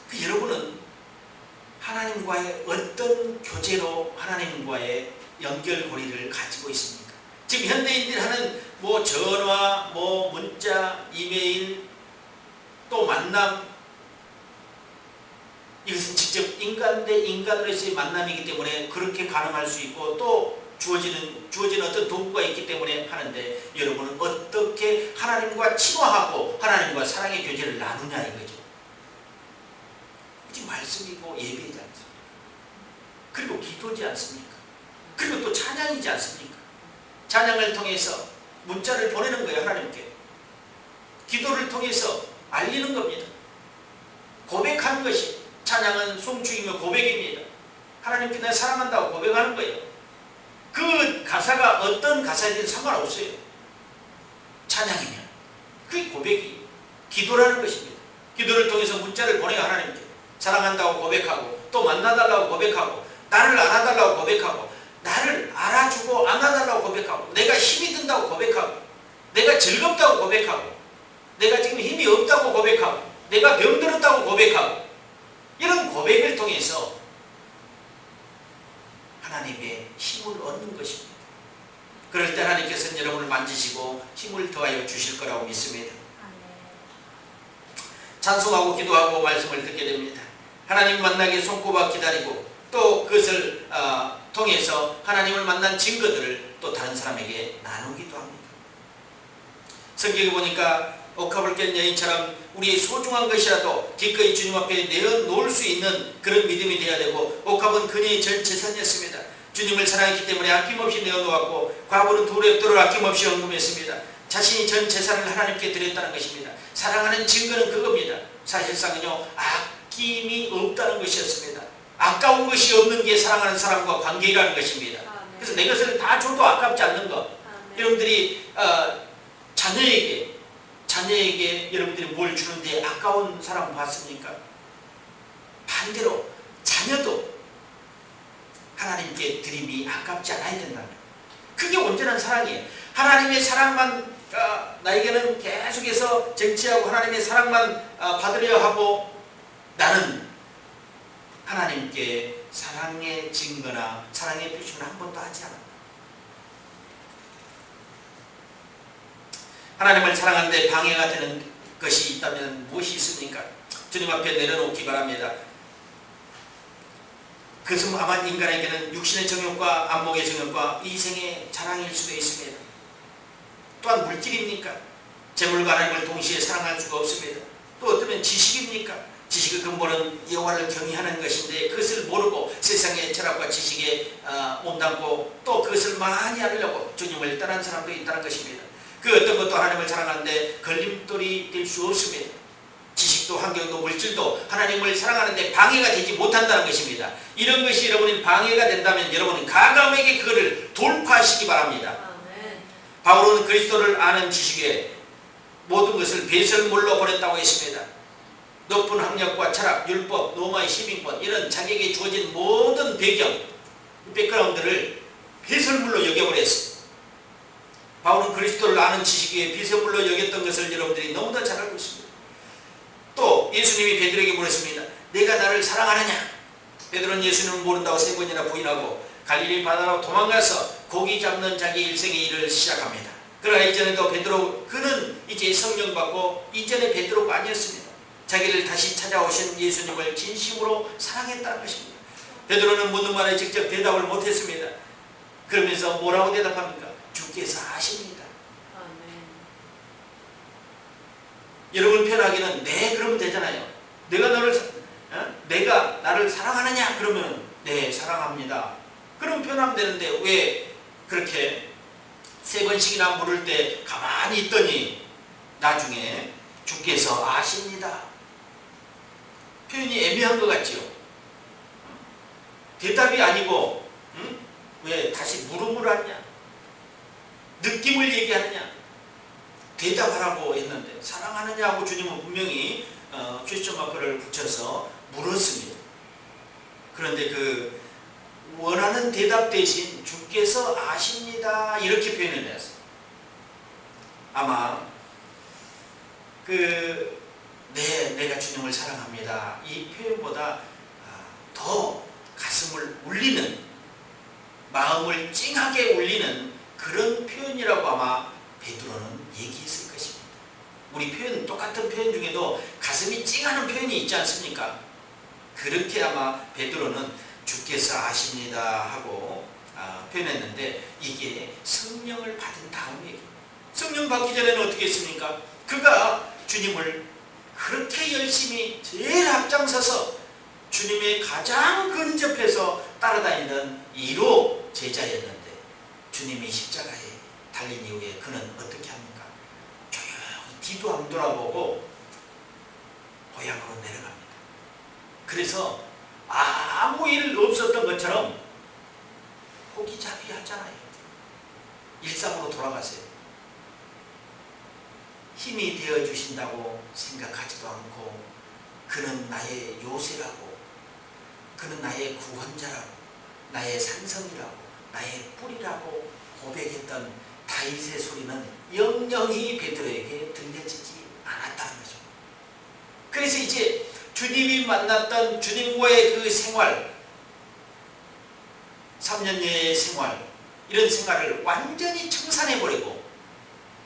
그 여러분은 하나님과의 어떤 교제로 하나님과의 연결고리를 가지고 있습니까? 지금 현대인들이 하는 뭐 전화, 뭐 문자, 이메일, 또 만남, 이것은 직접 인간 대 인간으로서의 만남이기 때문에 그렇게 가능할 수 있고 또 주어지는 어떤 도구가 있기 때문에 하는데, 여러분은 어떻게 하나님과 친화하고 하나님과 사랑의 교제를 나누냐 이거죠. 이게 말씀이고 예배이지 않습니까? 그리고 기도지 않습니까? 그리고 또 찬양이지 않습니까? 찬양을 통해서 문자를 보내는 거예요. 하나님께 기도를 통해서 알리는 겁니다. 고백하는 것이, 찬양은 송축이며 고백입니다. 하나님께 내가 사랑한다고 고백하는 거예요. 그 가사가 어떤 가사이든 상관없어요. 찬양이면 그게 고백이, 기도라는 것입니다. 기도를 통해서 문자를 보내요. 하나님께 사랑한다고 고백하고, 또 만나달라고 고백하고, 나를 알아달라고 고백하고, 나를 알아주고 안아달라고 고백하고, 내가 힘이 든다고 고백하고, 내가 즐겁다고 고백하고, 내가 지금 힘이 없다고 고백하고, 내가 병들었다고 고백하고, 이런 고백을 통해서 하나님의 힘을 얻는 것입니다. 그럴 때 하나님께서는 여러분을 만지시고 힘을 더하여 주실 거라고 믿습니다. 찬송하고 기도하고 말씀을 듣게 됩니다. 하나님 만나기 손꼽아 기다리고, 또 그것을 통해서 하나님을 만난 증거들을 또 다른 사람에게 나누기도 합니다. 성경에 보니까 옥합을 깬 여인처럼 우리의 소중한 것이라도 기꺼이 주님 앞에 내어놓을 수 있는 그런 믿음이 되어야 되고, 옥합은 그녀의 전 재산이었습니다. 주님을 사랑했기 때문에 아낌없이 내어놓았고, 과부는 두 랩도를 아낌없이 헌금했습니다. 자신이 전 재산을 하나님께 드렸다는 것입니다. 사랑하는 증거는 그겁니다. 사실상은요, 아낌이 없다는 것이었습니다. 아까운 것이 없는 게 사랑하는 사람과 관계라는 것입니다. 그래서 내 것을 다 줘도 아깝지 않는 것. 여러분들이 자녀에게 여러분들이 뭘 주는데 아까운 사람 봤습니까? 반대로 자녀도 하나님께 드림이 아깝지 않아야 된다는 거예요. 그게 온전한 사랑이에요. 하나님의 사랑만 나에게는 계속해서 쟁취하고 하나님의 사랑만 받으려 하고, 나는 하나님께 사랑의 증거나 사랑의 표시를 한 번도 하지 않았다. 하나님을 사랑하는데 방해가 되는 것이 있다면 무엇이 있습니까? 주님 앞에 내려놓기 바랍니다. 그것은 아마 인간에게는 육신의 정욕과 안목의 정욕과 이생의 자랑일 수도 있습니다. 또한 물질입니까? 재물과 하나님을 동시에 사랑할 수가 없습니다. 또 어쩌면 지식입니까? 지식의 근본은 여호와를 경외하는 것인데, 그것을 모르고 세상의 철학과 지식에 몸담고 또 그것을 많이 하려고 주님을 떠난 사람도 있다는 것입니다. 그 어떤 것도 하나님을 사랑하는데 걸림돌이 될 수 없습니다. 지식도 환경도 물질도 하나님을 사랑하는데 방해가 되지 못한다는 것입니다. 이런 것이 여러분이 방해가 된다면 여러분은 과감하게 그거를 돌파하시기 바랍니다. 바울은 그리스도를 아는 지식에 모든 것을 배설물로 버렸다고 했습니다. 높은 학력과 철학, 율법, 로마의 시민권, 이런 자기에게 주어진 모든 배경, 백그라운드를 배설물로 여겨버렸습니다. 바울은 그리스도를 아는 지식에 배설물로 여겼던 것을 여러분들이 너무나 잘 알고 있습니다. 또 예수님이 베드로에게 물었습니다. 내가 나를 사랑하느냐? 베드로는 예수님을 모른다고 3번이나 부인하고, 갈릴리 바다로 도망가서 고기 잡는 자기 일생의 일을 시작합니다. 그러나 이전에도 베드로 그는 이제 성령 받고 이전에 베드로가 아니었습니다. 자기를 다시 찾아오신 예수님을 진심으로 사랑했다는 것입니다. 베드로는 묻는 말에 직접 대답을 못했습니다. 그러면서 뭐라고 대답합니까? 주께서 아십니다. 아멘. 여러분 편하기는 네 그러면 되잖아요. 내가 나를 사랑하느냐? 그러면 네 사랑합니다. 그럼 편하면 되는데 왜 그렇게 3번씩이나 물을 때 가만히 있더니 나중에 주께서 아십니다. 표현이 애매한 것 같지요. 대답이 아니고 왜 다시 물음을 하냐? 느낌을 얘기하느냐? 대답하라고 했는데 사랑하느냐고 주님은 분명히 퀘스천 마크를 붙여서 물었습니다. 그런데 그 원하는 대답 대신 주께서 아십니다 이렇게 표현을 했어요. 아마 내가 주님을 사랑합니다 이 표현보다 더 가슴을 울리는, 마음을 찡하게 울리는 그런 표현이라고 아마 베드로는 얘기했을 것입니다. 우리 표현, 똑같은 표현 중에도 가슴이 찡하는 표현이 있지 않습니까? 그렇게 아마 베드로는 주께서 아십니다 하고 표현했는데 이게 성령을 받은 다음 얘기. 성령 받기 전에는 어떻게 했습니까? 그가 주님을 그렇게 열심히 제일 앞장서서 주님의 가장 근접해서 따라다니는 1호 제자였는데 주님이 십자가에 달린 이후에 그는 어떻게 합니까? 조용히 뒤도 안 돌아보고 고향으로 내려갑니다. 그래서 아무 일 없었던 것처럼 포기자비 하잖아요. 일상으로 돌아가세요. 힘이 되어주신다고 생각하지도 않고 그는 나의 요새라고, 그는 나의 구원자라고, 나의 산성이라고, 나의 뿌리라고 고백했던 다윗의 소리는 영영이 베드로에게 들려지지 않았다는 거죠. 그래서 이제 주님이 만났던 주님과의 그 생활, 3년여의 생활, 이런 생활을 완전히 청산해버리고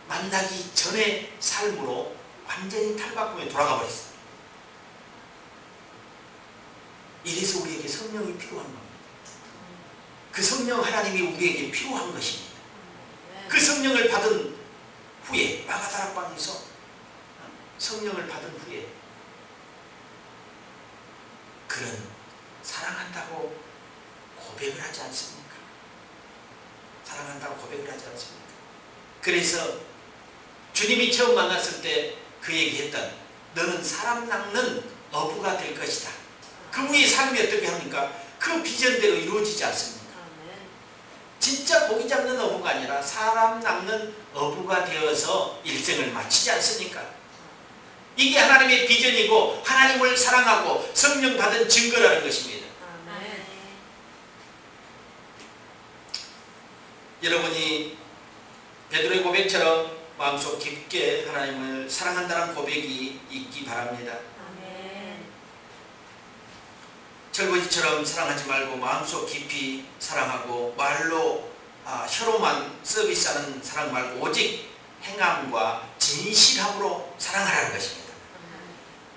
만나기 전의 삶으로 완전히 탈바꿈에 돌아가 버렸어요. 이래서 우리에게 성령이 필요한 겁니다. 그 성령 하나님이 우리에게 필요한 것입니다. 그 성령을 받은 후에 마가다락방에서 성령을 받은 후에 그는 사랑한다고 고백을 하지 않습니까? 사랑한다고 고백을 하지 않습니까? 그래서 주님이 처음 만났을 때 그에게 했던 너는 사람 낚는 어부가 될 것이다. 그분의 삶이 어떻게 합니까? 그 비전대로 이루어지지 않습니까? 진짜 고기 잡는 어부가 아니라 사람 낚는 어부가 되어서 일생을 마치지 않습니까? 이게 하나님의 비전이고 하나님을 사랑하고 성령 받은 증거라는 것입니다. 아멘. 여러분이 베드로의 고백처럼 마음속 깊게 하나님을 사랑한다는 고백이 있기 바랍니다. 아멘. 철거지처럼 사랑하지 말고 마음속 깊이 사랑하고 말로 혀로만 서비스하는 사랑 말고 오직 행함과 진실함으로 사랑하라는 것입니다.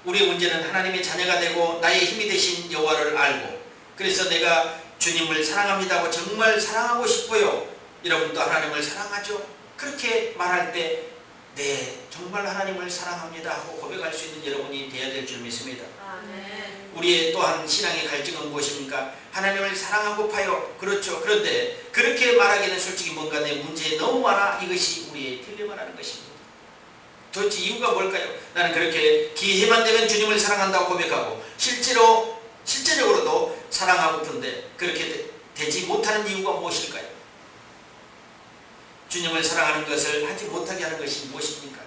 우리의 문제는 하나님의 자녀가 되고 나의 힘이 되신 여호와를 알고 그래서 내가 주님을 사랑합니다고 정말 사랑하고 싶어요. 여러분도 하나님을 사랑하죠? 그렇게 말할 때 네, 정말 하나님을 사랑합니다 하고 고백할 수 있는 여러분이 되어야 될 줄 믿습니다. 아멘. 우리의 또한 신앙의 갈증은 무엇입니까? 하나님을 사랑하고파요. 그렇죠. 그런데 그렇게 말하기는 솔직히 뭔가 내 문제 너무 많아. 이것이 우리의 딜레마라는 것입니다. 도대체 이유가 뭘까요? 나는 그렇게 기회만 되면 주님을 사랑한다고 고백하고 실제적으로도 사랑하고픈데 그렇게 되지 못하는 이유가 무엇일까요? 주님을 사랑하는 것을 하지 못하게 하는 것이 무엇입니까?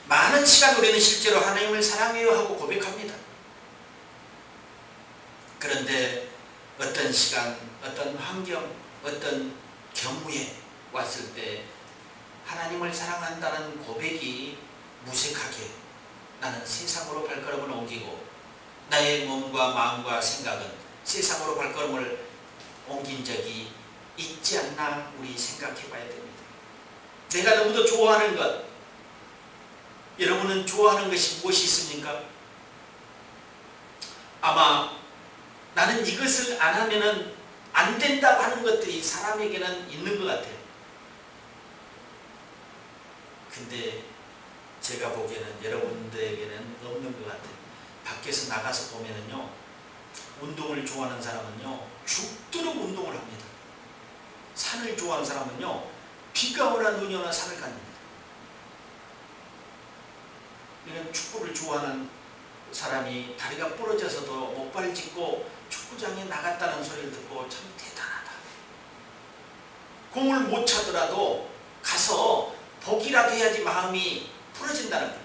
많은 시간 우리는 실제로 하나님을 사랑해요 하고 고백합니다. 그런데 어떤 시간, 어떤 환경, 어떤 경우에 왔을 때 하나님을 사랑한다는 고백이 무색하게 나는 세상으로 발걸음을 옮기고 나의 몸과 마음과 생각은 세상으로 발걸음을 옮긴 적이 있지 않나 우리 생각해 봐야 됩니다. 내가 너무도 좋아하는 것, 여러분은 좋아하는 것이 무엇이 있습니까? 아마 나는 이것을 안 하면은 안 된다고 하는 것들이 사람에게는 있는 것 같아요. 근데 제가 보기에는 여러분들에게는 없는 것 같아요. 밖에서 나가서 보면은요, 운동을 좋아하는 사람은요, 죽도록 운동을 합니다. 산을 좋아하는 사람은요, 비가 오나 눈이 오나 산을 갑니다. 이런 축구를 좋아하는 사람이 다리가 부러져서도 목발을 짚고 축구장에 나갔다는 소리를 듣고 참 대단하다. 공을 못 차더라도 가서 보기라도 해야지 마음이 풀어진다는 거예요.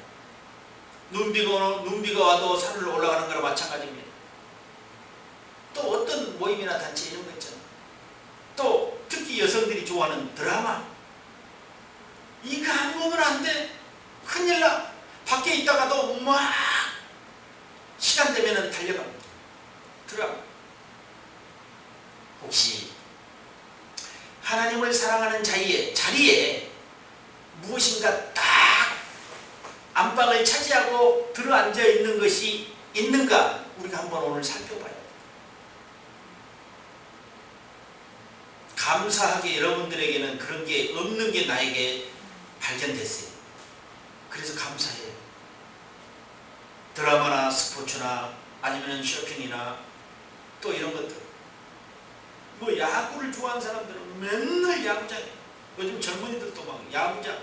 눈비가 와도 산을 올라가는 거랑 마찬가지입니다. 또 어떤 모임이나 단체 이런 거 있잖아요. 또 특히 여성들이 좋아하는 드라마. 이거 안 보면 안 돼. 큰일 나. 밖에 있다가도 막 시간 되면은 달려갑니다. 드라마. 혹시 하나님을 사랑하는 자리에 무엇인가 딱 안방을 차지하고 들어앉아 있는 것이 있는가? 우리가 한번 오늘 살펴봐야 돼요. 감사하게 여러분들에게는 그런 게 없는 게 나에게 발견됐어요. 그래서 감사해요. 드라마나 스포츠나 아니면 쇼핑이나 또 이런 것들. 뭐 야구를 좋아하는 사람들은 맨날 야구장에, 요즘 젊은이들도 막 야구장,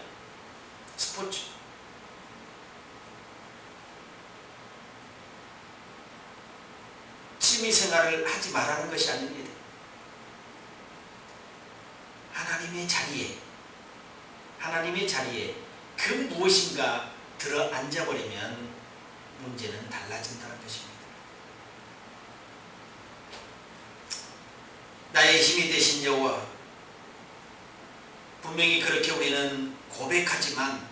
스포츠. 취미생활을 하지 말라는 것이 아닙니다. 하나님의 자리에 그 무엇인가 들어 앉아버리면 문제는 달라진다는 것입니다. 나의 힘이 되신 여호와, 분명히 그렇게 우리는 고백하지만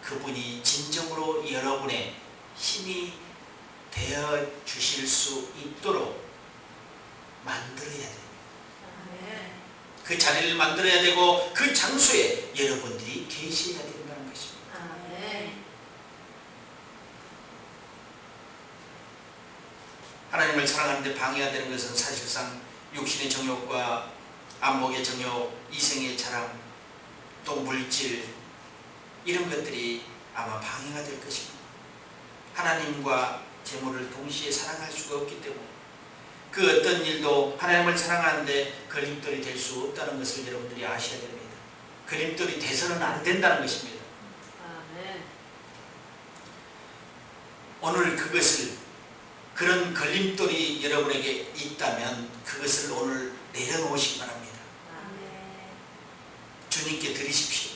그분이 진정으로 여러분의 힘이 되어 주실 수 있도록 만들어야 됩니다. 그 자리를 만들어야 되고 그 장소에 여러분들이 계셔야 된다는 것입니다. 하나님을 사랑하는데 방해가 되는 것은 사실상 육신의 정욕과 안목의 정욕, 이생의 자랑, 또 물질, 이런 것들이 아마 방해가 될 것입니다. 하나님과 재물을 동시에 사랑할 수가 없기 때문에 그 어떤 일도 하나님을 사랑하는데 걸림돌이 될 수 없다는 것을 여러분들이 아셔야 됩니다. 걸림돌이 돼서는 안 된다는 것입니다. 오늘 그런 걸림돌이 여러분에게 있다면 그것을 오늘 내려놓으시기 바랍니다. 주님께 드리십시오.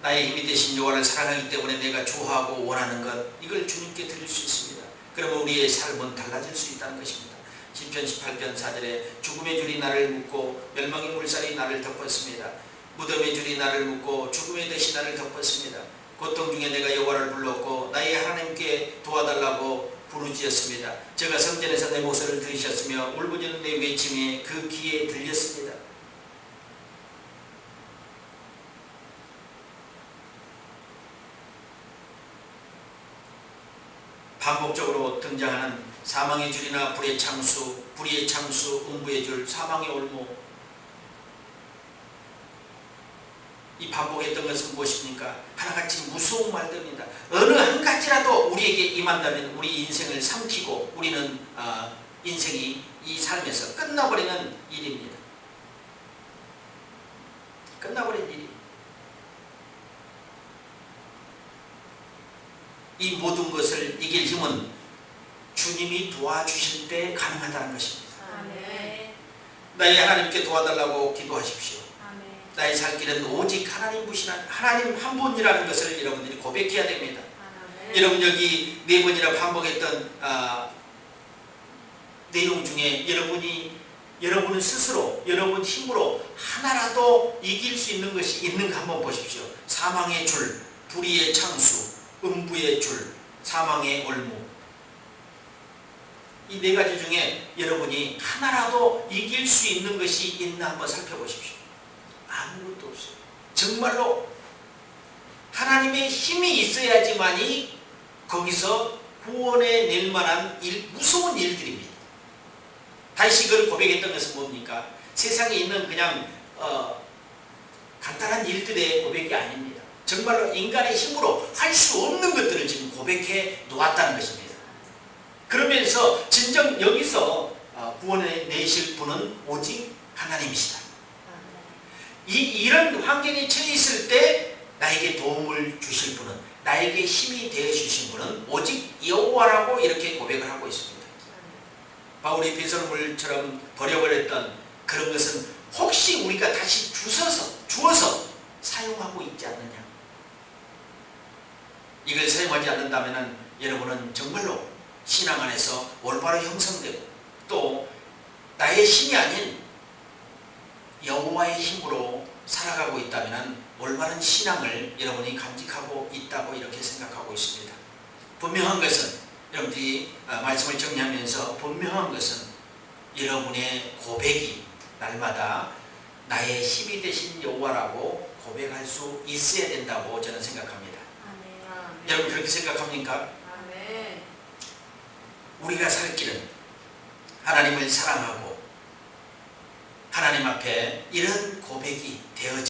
나의 힘이 되신 여호와를 사랑하기 때문에 내가 좋아하고 원하는 것, 이걸 주님께 드릴 수 있습니다. 그러면 우리의 삶은 달라질 수 있다는 것입니다. 시편 18편 4절에 죽음의 줄이 나를 묶고 멸망의 물살이 나를 덮었습니다. 무덤의 줄이 나를 묶고 죽음의 덫이 나를 덮었습니다. 고통 중에 내가 여호와를 불렀고 나의 하나님께 도와달라고 부르짖었습니다. 제가 성전에서 내 목소리를 들으셨으며 울부짖는 내 외침이 그 귀에 들렸습니다. 반복적으로 등장하는 사망의 줄이나 불의 창수, 음부의 줄, 사망의 올무. 이 반복했던 것은 무엇입니까? 하나같이 무서운 말들입니다. 어느 한 가지라도 우리에게 임한다면 우리 인생을 삼키고 우리는 인생이 이 삶에서 끝나버리는 일입니다. 끝나버린 일이. 이 모든 것을 이길 힘은 주님이 도와주실 때 가능하다는 것입니다. 나의 하나님께 도와달라고 기도하십시오. 나의 살 길은 오직 하나님 한 분이라는 것을 여러분들이 고백해야 됩니다. 여러분 여기 4번이나 반복했던 내용 중에 여러분은 스스로 여러분 힘으로 하나라도 이길 수 있는 것이 있는가 한번 보십시오. 사망의 줄, 불의의 창수, 음부의 줄, 사망의 올무. 이 네 가지 중에 여러분이 하나라도 이길 수 있는 것이 있나 한번 살펴보십시오. 아무것도 없어요. 정말로 하나님의 힘이 있어야지만이 거기서 구원해 낼 만한 무서운 일들입니다. 다윗이 그걸 고백했던 것은 뭡니까? 세상에 있는 그냥 간단한 일들의 고백이 아닙니다. 정말로 인간의 힘으로 할 수 없는 것들을 지금 고백해 놓았다는 것입니다. 그러면서 진정 여기서 구원해 내실 분은 오직 하나님이시다. 이런 환경에 처해 있을 때 나에게 도움을 주실 분은, 나에게 힘이 되어 주신 분은 오직 여호와라고 이렇게 고백을 하고 있습니다. 바울이 배설물처럼 버려버렸던 그런 것은 혹시 우리가 다시 주어서 사용하고 있지 않느냐. 이걸 사용하지 않는다면 여러분은 정말로 신앙 안에서 올바로 형성되고 또 나의 힘이 아닌 여호와의 힘으로 살아가고 있다면 올바른 신앙을 여러분이 간직하고 있다고 이렇게 생각하고 있습니다. 분명한 것은 여러분들이 말씀을 정리하면서 분명한 것은 여러분의 고백이 날마다 나의 힘이 되신 여호와라고 고백할 수 있어야 된다고 저는 생각합니다. 아멘. 여러분 그렇게 생각합니까? 아멘. 우리가 살 길은 하나님을 사랑하고 하나님 앞에 이런 고백이 되어져